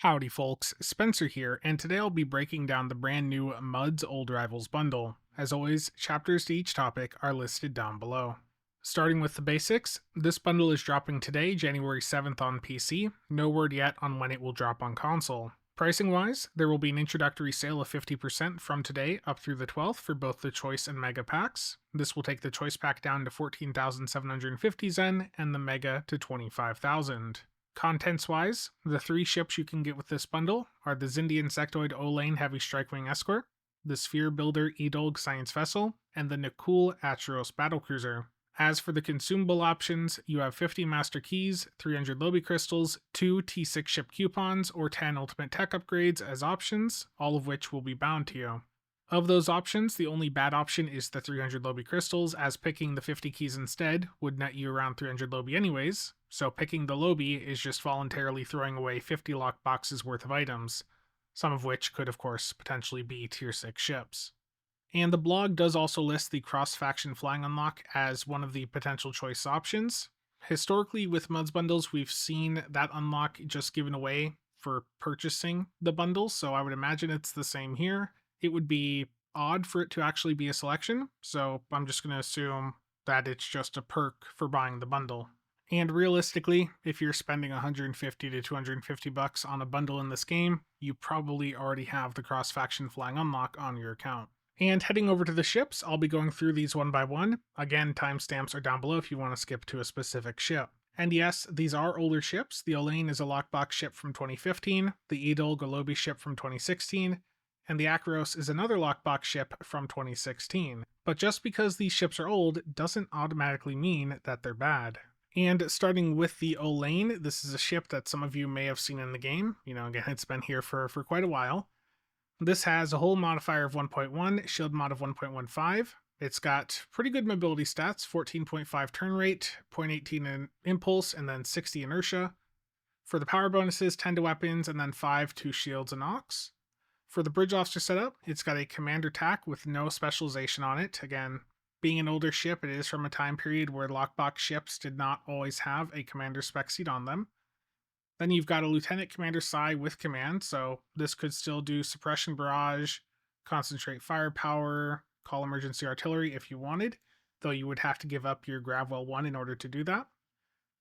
Howdy folks, Spencer here, and today I'll be breaking down the brand new Muds Old Rivals bundle. As always, chapters to each topic are listed down below. Starting with the basics, this bundle is dropping today, January 7th on PC, no word yet on when it will drop on console. Pricing wise, there will be an introductory sale of 50% from today up through the 12th for both the Choice and Mega packs. This will take the Choice pack down to 14,750 Zen and the Mega to 25,000. Contents-wise, the three ships you can get with this bundle are the Zindian Insectoid Olaen Heavy Strikewing Escort, the Sphere Builder Edoulg Science Vessel, and the Nakul Acheros Battlecruiser. As for the consumable options, you have 50 Master Keys, 300 Lobby Crystals, 2 T6 ship coupons, or 10 Ultimate Tech upgrades as options, all of which will be bound to you. Of those options, the only bad option is the 300 Lobby Crystals, as picking the 50 keys instead would net you around 300 Lobby anyways, so picking the Lobby is just voluntarily throwing away 50 lock boxes worth of items, some of which could of course potentially be tier 6 ships. And the blog does also list the cross-faction flying unlock as one of the potential choice options. Historically, with Muds bundles, we've seen that unlock just given away for purchasing the bundle, so I would imagine it's the same here. It would be odd for it to actually be a selection, so I'm just going to assume that it's just a perk for buying the bundle. And realistically, if you're spending 150 to 250 bucks on a bundle in this game, you probably already have the cross-faction flying unlock on your account. And heading over to the ships, I'll be going through these one by one. Again, timestamps are down below if you want to skip to a specific ship. And yes, these are older ships. The Olaen is a lockbox ship from 2015, the Edoulg a Lobby ship from 2016, and the Acheros is another lockbox ship from 2016. But just because these ships are old doesn't automatically mean that they're bad. And starting with the Olaen, this is a ship that some of you may have seen in the game. Again, it's been here for quite a while. This has a hull modifier of 1.1, shield mod of 1.15. It's got pretty good mobility stats, 14.5 turn rate, 0.18 in impulse, and then 60 inertia. For the power bonuses, 10 to weapons, and then 5 to shields and ox. For the bridge officer setup, it's got a commander tack with no specialization on it. Again, being an older ship, it is from a time period where lockbox ships did not always have a commander spec seat on them. Then you've got a Lieutenant Commander Psi with command, so this could still do Suppression Barrage, Concentrate Firepower, Call Emergency Artillery if you wanted, though you would have to give up your Gravwell 1 in order to do that.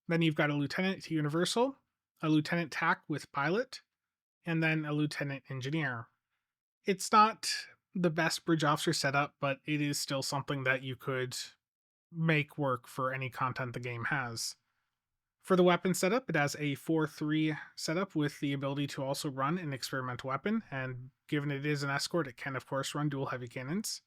Then you've got a Lieutenant to Universal, a Lieutenant Tack with Pilot, and then a Lieutenant Engineer. It's not the best bridge officer setup, but it is still something that you could make work for any content the game has. For the weapon setup, it has a 4-3 setup with the ability to also run an experimental weapon, and given it is an escort, it can of course run dual heavy cannons.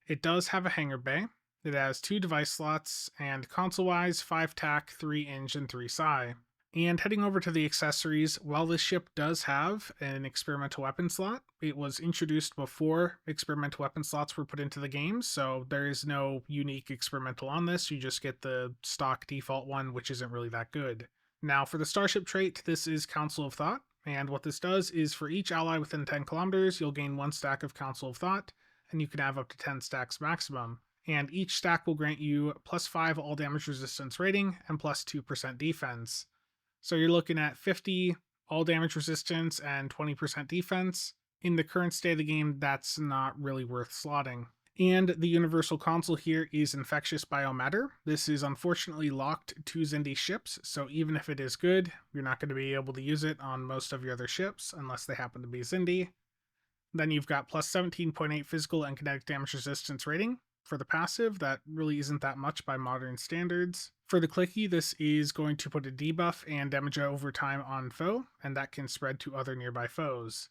It does have a hangar bay. It has 2 device slots, and console-wise, 5 tack, 3 Eng, and 3 psi. And heading over to the accessories, while this ship does have an experimental weapon slot, it was introduced before experimental weapon slots were put into the game, so there is no unique experimental on this. You just get the stock default one, which isn't really that good. Now for the starship trait, this is Council of Thought, and what this does is for each ally within 10 kilometers, you'll gain 1 stack of Council of Thought, and you can have up to 10 stacks maximum. And each stack will grant you +5 all damage resistance rating and +2% defense. So you're looking at 50 all damage resistance and 20% defense. In the current state of the game, that's not really worth slotting. And the universal console here is Infectious Biomatter. This is unfortunately locked to Zindi ships, so even if it is good, you're not going to be able to use it on most of your other ships unless they happen to be Zindi. Then you've got +17.8 physical and kinetic damage resistance rating. For the passive, that really isn't that much by modern standards. For the clicky, this is going to put a debuff and damage over time on foe, and that can spread to other nearby foes.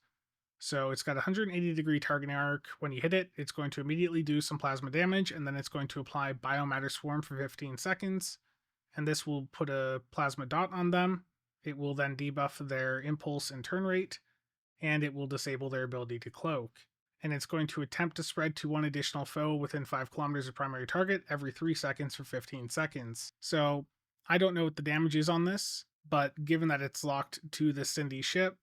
So it's got a 180-degree targeting arc. When you hit it, it's going to immediately do some plasma damage, and then it's going to apply Biomatter Swarm for 15 seconds, and this will put a plasma dot on them. It will then debuff their impulse and turn rate, and it will disable their ability to cloak. And it's going to attempt to spread to 1 additional foe within 5 kilometers of primary target every 3 seconds for 15 seconds. So I don't know what the damage is on this, but given that it's locked to the Cindy ship,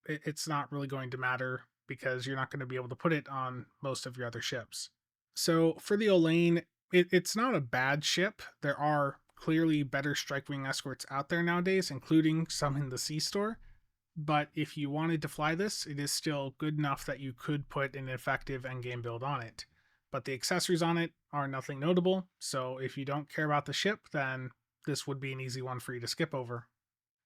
it's not really going to matter because you're not going to be able to put it on most of your other ships. So for the Olaen, it's not a bad ship. There are clearly better Strikewing escorts out there nowadays, including some in the C-Store. but if you wanted to fly this, it is still good enough that you could put an effective endgame build on it. But the accessories on it are nothing notable, so if you don't care about the ship, then this would be an easy one for you to skip over.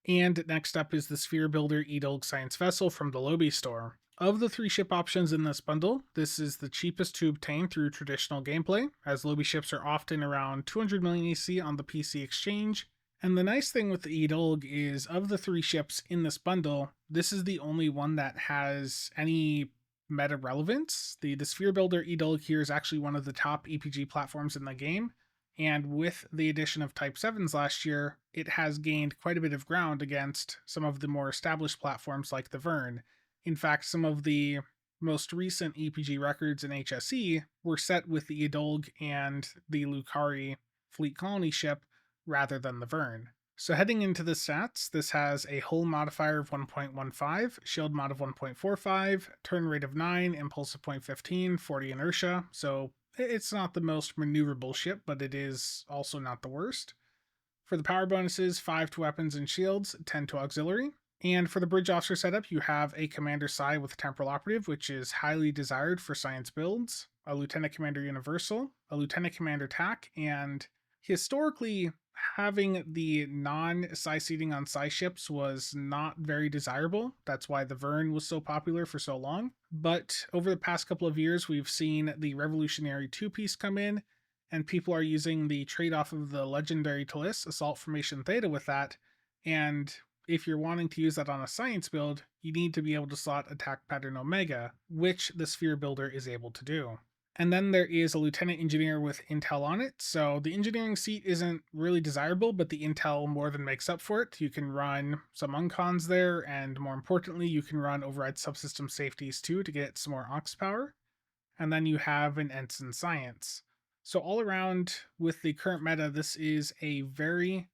And next up is the Sphere Builder Edoulg Science Vessel from the Lobby store. Of the 3 ship options in this bundle, this is the cheapest to obtain through traditional gameplay, as Lobby ships are often around 200 million EC on the PC exchange. And the nice thing with the Edoulg is, of the 3 ships in this bundle, this is the only one that has any meta relevance. The Sphere Builder Edoulg here is actually one of the top EPG platforms in the game, and with the addition of Type 7s last year, it has gained quite a bit of ground against some of the more established platforms like the Vern. In fact, some of the most recent EPG records in HSE were set with the Edoulg and the Lucari Fleet Colony ship rather than the Vern. So heading into the stats, this has a hull modifier of 1.15, shield mod of 1.45, turn rate of 9, impulse of 0.15, 40 inertia, so it's not the most maneuverable ship, but it is also not the worst. For the power bonuses, 5 to weapons and shields, 10 to auxiliary. And for the bridge officer setup, you have a Commander Psi with a Temporal Operative, which is highly desired for science builds, a Lieutenant Commander Universal, a Lieutenant Commander TAC, and historically, having the non-Psi seating on Psi ships was not very desirable. That's why the Vern was so popular for so long. But over the past couple of years, we've seen the Revolutionary 2-piece come in, and people are using the trade-off of the legendary Talis, Assault Formation Theta, with that. And if you're wanting to use that on a science build, you need to be able to slot Attack Pattern Omega, which the Sphere Builder is able to do. And then there is a Lieutenant Engineer with Intel on it, so the engineering seat isn't really desirable, but the Intel more than makes up for it. You can run some uncons there, and more importantly, you can run override subsystem safeties too to get some more aux power. And then you have an Ensign Science. So all around, with the current meta, this is a very,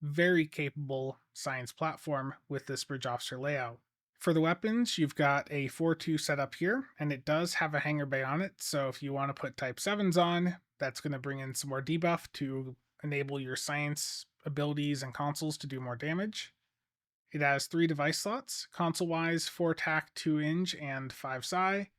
very capable science platform with this bridge officer layout. For the weapons, you've got a 4-2 setup here, and it does have a hangar bay on it, so if you want to put Type 7s on, that's going to bring in some more debuff to enable your science abilities and consoles to do more damage. It has 3 device slots, console-wise, 4 TAC, 2 Ing, and 5 Psi.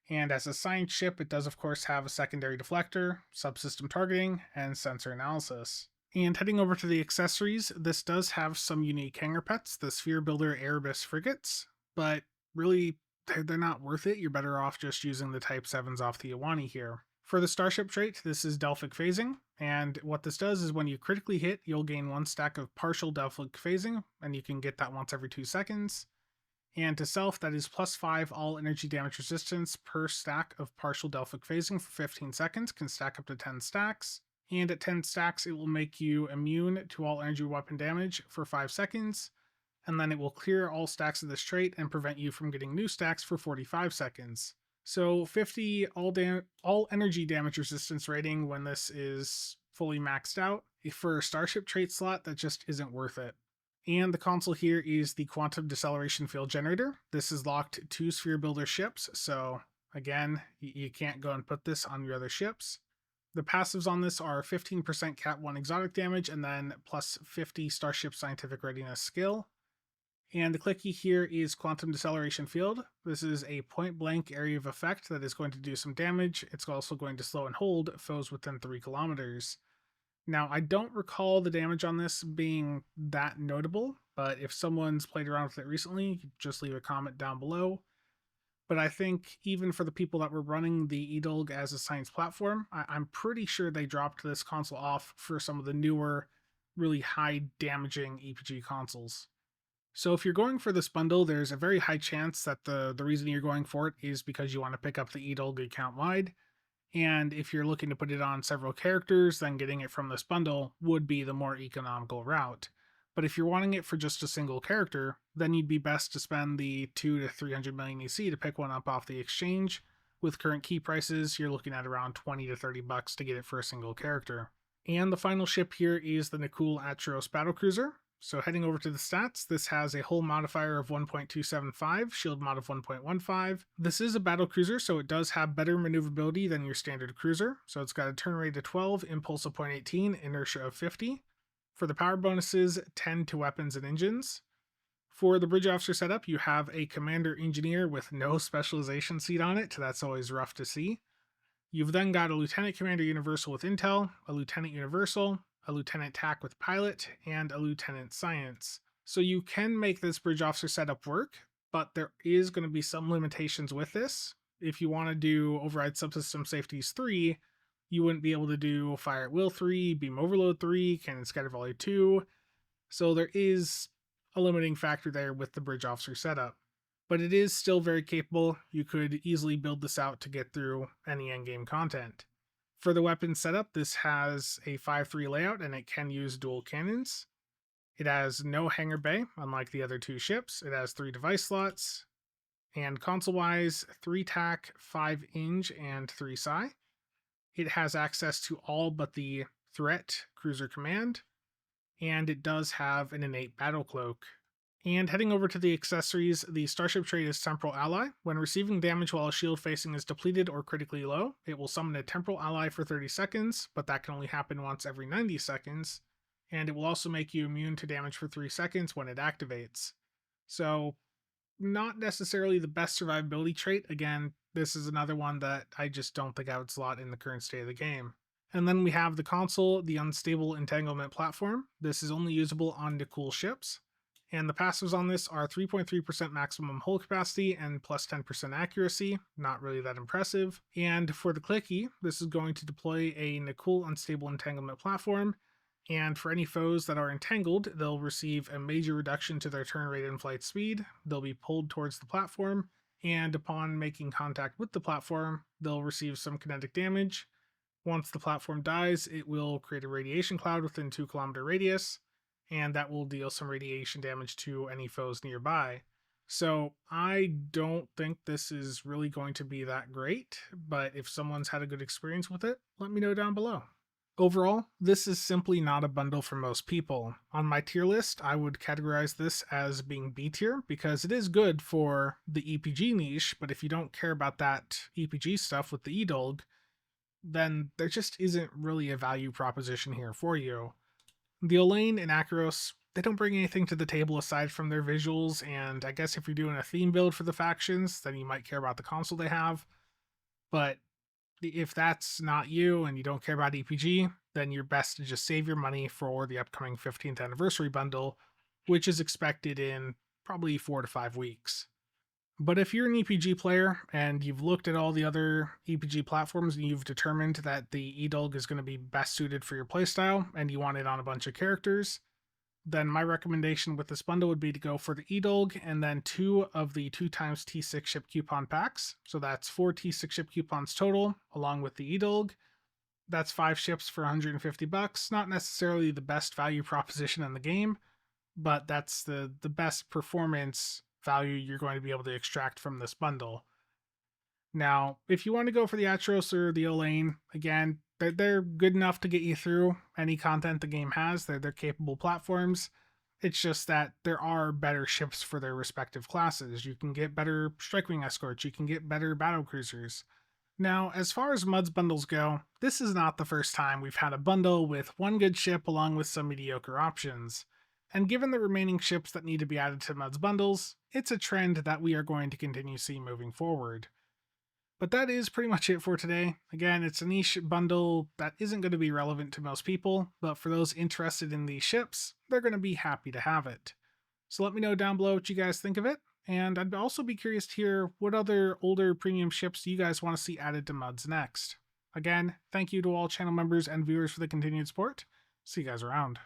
And as a science ship, it does of course have a secondary deflector, subsystem targeting, and sensor analysis. And heading over to the accessories, this does have some unique hangar pets, the Sphere Builder Erebus frigates, but really, they're not worth it. You're better off just using the Type 7s off the Iwani here. For the Starship trait, this is Delphic Phasing, and what this does is when you critically hit, you'll gain 1 stack of partial Delphic Phasing, and you can get that once every 2 seconds. And to self, that is +5 all energy damage resistance per stack of partial Delphic Phasing for 15 seconds, can stack up to 10 stacks. And at 10 stacks, it will make you immune to all energy weapon damage for 5 seconds, and then it will clear all stacks of this trait and prevent you from getting new stacks for 45 seconds. So 50 all energy damage resistance rating when this is fully maxed out. For a Starship trait slot, that just isn't worth it. And the console here is the Quantum Deceleration Field Generator. This is locked to Sphere Builder ships, so again, you can't go and put this on your other ships. The passives on this are 15% Cat 1 exotic damage, and then plus 50 Starship Scientific Readiness skill. And the clicky here is Quantum Deceleration Field. This is a point-blank area of effect that is going to do some damage. It's also going to slow and hold foes within 3 kilometers. Now, I don't recall the damage on this being that notable, but if someone's played around with it recently, just leave a comment down below. But I think even for the people that were running the Edoulg as a science platform, I'm pretty sure they dropped this console off for some of the newer, really high damaging EPG consoles. So if you're going for this bundle, there's a very high chance that the reason you're going for it is because you want to pick up the Edoulg account-wide. And if you're looking to put it on several characters, then getting it from this bundle would be the more economical route. But if you're wanting it for just a single character, then you'd be best to spend the 200 to 300 million EC to pick one up off the exchange. With current key prices, you're looking at around 20 to 30 bucks to get it for a single character. And the final ship here is the Nakul Acheros Battlecruiser. So heading over to the stats, this has a hull modifier of 1.275, shield mod of 1.15. This is a battlecruiser, so it does have better maneuverability than your standard cruiser. So it's got a turn rate of 12, impulse of 0.18, inertia of 50. For the power bonuses, 10 to weapons and engines. For the bridge officer setup, you have a commander engineer with no specialization seat on it. That's always rough to see. You've then got a lieutenant commander universal with intel, a lieutenant universal, a lieutenant tac with pilot, and a lieutenant science. So you can make this bridge officer setup work, but there is going to be some limitations with this. If you want to do override subsystem safeties 3, you wouldn't be able to do fire at will 3, beam overload 3, cannon scatter volley 2. So there is a limiting factor there with the bridge officer setup. But it is still very capable. You could easily build this out to get through any endgame content. For the weapon setup, this has a 5-3 layout and it can use dual cannons. It has no hangar bay, unlike the other two ships. It has 3 device slots, and console-wise, 3 tac, 5 Ing, and 3 psi. It has access to all but the threat cruiser command, and it does have an innate battle cloak. And heading over to the accessories, the Starship trait is Temporal Ally. When receiving damage while a shield facing is depleted or critically low, it will summon a Temporal Ally for 30 seconds, but that can only happen once every 90 seconds. And it will also make you immune to damage for 3 seconds when it activates. So, not necessarily the best survivability trait. Again, this is another one that I just don't think I would slot in the current state of the game. And then we have the console, the Unstable Entanglement Platform. This is only usable on Nikul ships. And the passives on this are 3.3% maximum hull capacity and plus 10% accuracy. Not really that impressive. And for the clicky, this is going to deploy a Nikul Unstable Entanglement Platform. And for any foes that are entangled, they'll receive a major reduction to their turn rate and flight speed. They'll be pulled towards the platform. And upon making contact with the platform, they'll receive some kinetic damage. Once the platform dies, it will create a radiation cloud within 2-kilometer radius, and that will deal some radiation damage to any foes nearby. So I don't think this is really going to be that great, but if someone's had a good experience with it, let me know down below. Overall, this is simply not a bundle for most people. On my tier list, I would categorize this as being B tier because it is good for the EPG niche, but if you don't care about that EPG stuff with the Edoulg, then there just isn't really a value proposition here for you. The Olaen and Acheros, they don't bring anything to the table aside from their visuals, and I guess if you're doing a theme build for the factions, then you might care about the console they have. But if that's not you and you don't care about EPG, then you're best to just save your money for the upcoming 15th anniversary bundle, which is expected in probably 4 to 5 weeks. But if you're an EPG player and you've looked at all the other EPG platforms and you've determined that the Edoulg is going to be best suited for your playstyle and you want it on a bunch of characters, then my recommendation with this bundle would be to go for the Edoulg and then 2 of the 2x T6 ship coupon packs. So that's 4 T6 ship coupons total, along with the Edoulg. That's 5 ships for $150. Not necessarily the best value proposition in the game, but that's the best performance value you're going to be able to extract from this bundle. Now, if you want to go for the Acheros or the Olaen, again, they're good enough to get you through any content the game has. They're capable platforms. It's just that there are better ships for their respective classes. You can get better strike wing escorts. You can get better battle cruisers. Now, as far as MUDs bundles go, this is not the first time we've had a bundle with one good ship along with some mediocre options. And given the remaining ships that need to be added to MUDs bundles, it's a trend that we are going to continue seeing moving forward. But that is pretty much it for today. Again, it's a niche bundle that isn't going to be relevant to most people, but for those interested in these ships, they're going to be happy to have it. So let me know down below what you guys think of it, and I'd also be curious to hear what other older premium ships you guys want to see added to MUDs next. Again, thank you to all channel members and viewers for the continued support. See you guys around.